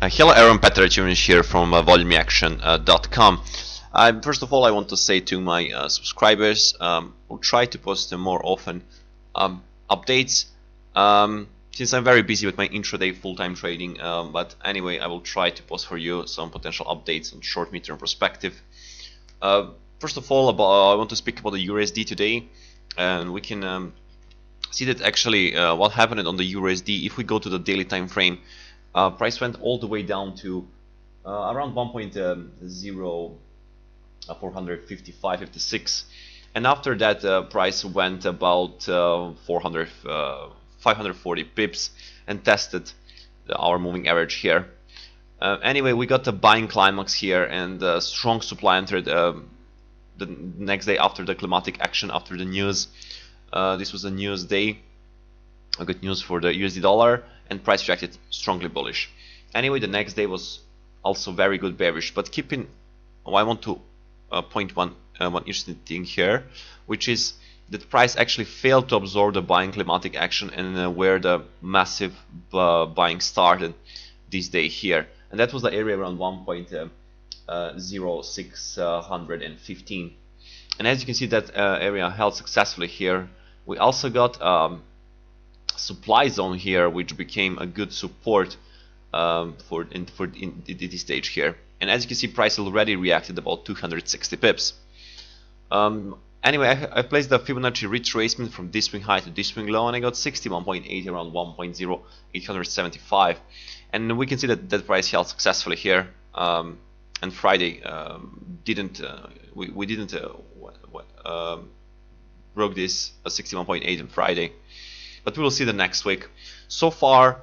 Hello everyone, Peter here from volumeaction.com. First of all, I want to say to my subscribers, we'll try to post more often updates, since I'm very busy with my intraday full-time trading, but anyway, I will try to post for you some potential updates on short midterm perspective. First of all, I want to speak about the USD today, and we can see that actually what happened on the USD. If we go to the daily time frame, price went all the way down to around 1.0455.56, and after that price went about 540 pips and tested our moving average here. Anyway, we got the buying climax here, and strong supply entered the next day after the climatic action, after the news. This was a news day, a good news for the USD dollar, and price reacted strongly bullish. Anyway, the next day was also very good bearish, but I want to point one interesting thing here, which is that price actually failed to absorb the buying climatic action, and where the massive buying started this day here, and that was the area around 1.0615. And as you can see, that area held successfully here. We also got supply zone here, which became a good support for this stage here. And as you can see, price already reacted about 260 pips. Anyway, I placed the Fibonacci retracement from this swing high to this swing low, and I got 61.8 around 1.0875. And we can see that that price held successfully here. And Friday we didn't broke this 61.8 on Friday, but we will see the next week. So far,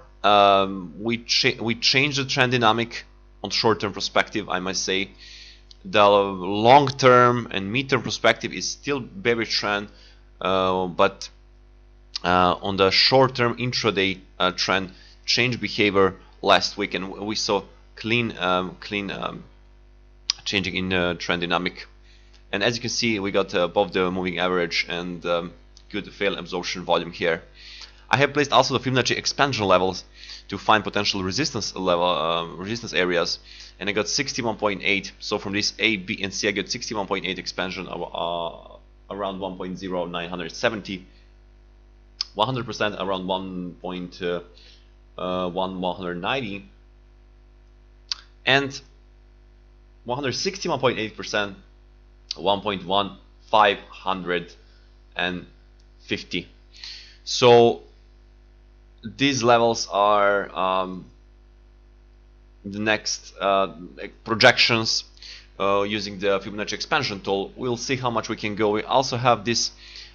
we changed the trend dynamic on short-term perspective. I must say the long-term and mid-term perspective is still bearish trend, but on the short-term intraday trend changed behavior last week, and we saw clean changing in trend dynamic. And as you can see, we got above the moving average and good fail absorption volume here. I have placed also the Fibonacci expansion levels to find potential resistance resistance areas, and I got 61.8. So from this A, B, and C, I got 61.8 expansion around 1.0970, 100% around 1.190, and 161.8%. 1.1550. So these levels are the next projections using the Fibonacci expansion tool. We'll see how much we can go. We also have this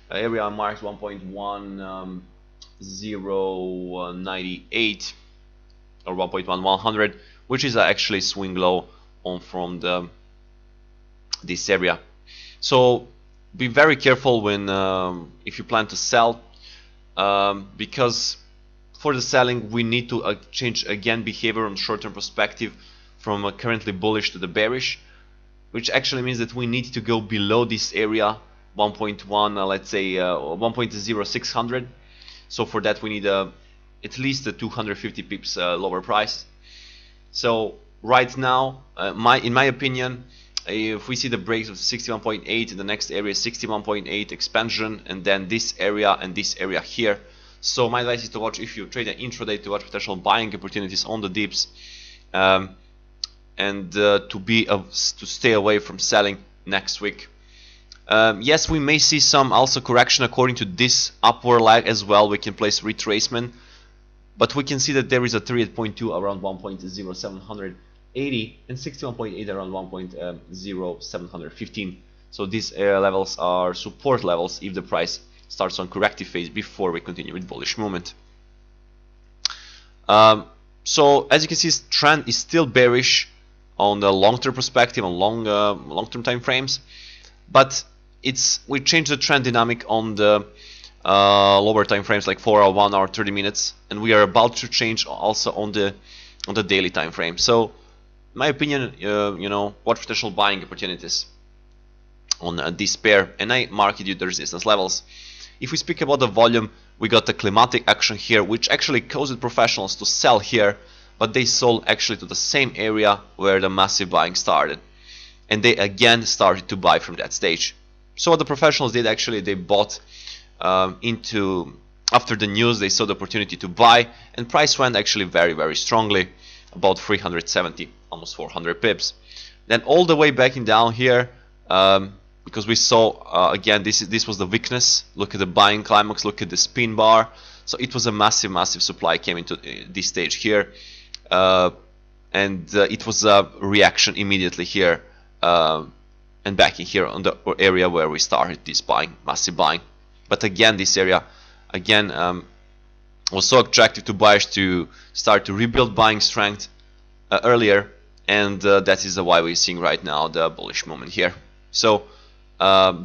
area marked 1.1098 or 1.1100, which is actually swing low on from this area. So be very careful when if you plan to sell, because for the selling we need to change again behavior on short-term perspective from currently bullish to the bearish, which actually means that we need to go below this area 1.1, let's say 1.0600. So for that we need at least a 250 pips lower price. So right now, in my opinion, if we see the breaks of 61.8 in the next area, 61.8 expansion, and then this area and this area here. So my advice is to watch, if you trade an intraday, to watch potential buying opportunities on the dips, and to stay away from selling next week. Yes, we may see some also correction according to this upward lag as well. We can place retracement, but we can see that there is a 38.2 around 1.0780 and 61.8 around 1.0715. So these levels are support levels if the price starts on corrective phase before we continue with bullish movement. So as you can see, this trend is still bearish on the long-term perspective, on long-term time frames, but we changed the trend dynamic on the lower time frames like 4 hour, 1 hour, 30 minutes, and we are about to change also on the daily time frame. So in my opinion, watch potential buying opportunities on this pair, and I marked you the resistance levels. If we speak about the volume, we got the climatic action here, which actually caused professionals to sell here but they sold actually to the same area where the massive buying started, and they again started to buy from that stage. So what the professionals did, actually they bought into after the news. They saw the opportunity to buy, and price went actually very strongly, about 370, almost 400 pips. Then all the way backing down here, because we saw again this was the weakness. Look at the buying climax, look at the spin bar. So it was a massive supply came into this stage here, and it was a reaction immediately here, and backing here on the area where we started this buying, massive buying. But again, this area again was so attractive to buyers to start to rebuild buying strength earlier, and that is why we're seeing right now the bullish moment here. So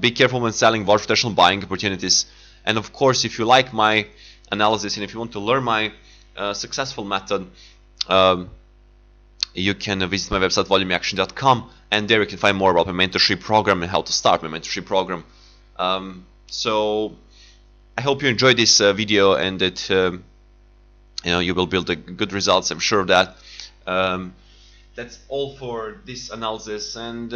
be careful when selling, watch potential buying opportunities. And of course, if you like my analysis and if you want to learn my successful method, you can visit my website volumeaction.com, and there you can find more about my mentorship program and how to start my mentorship program. So I hope you enjoyed this video, and that you will build good results. I'm sure of that. That's all for this analysis, and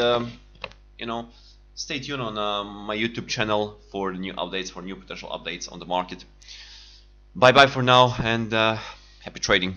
stay tuned on my YouTube channel for the new updates, for new potential updates on the market. Bye bye for now, and happy trading.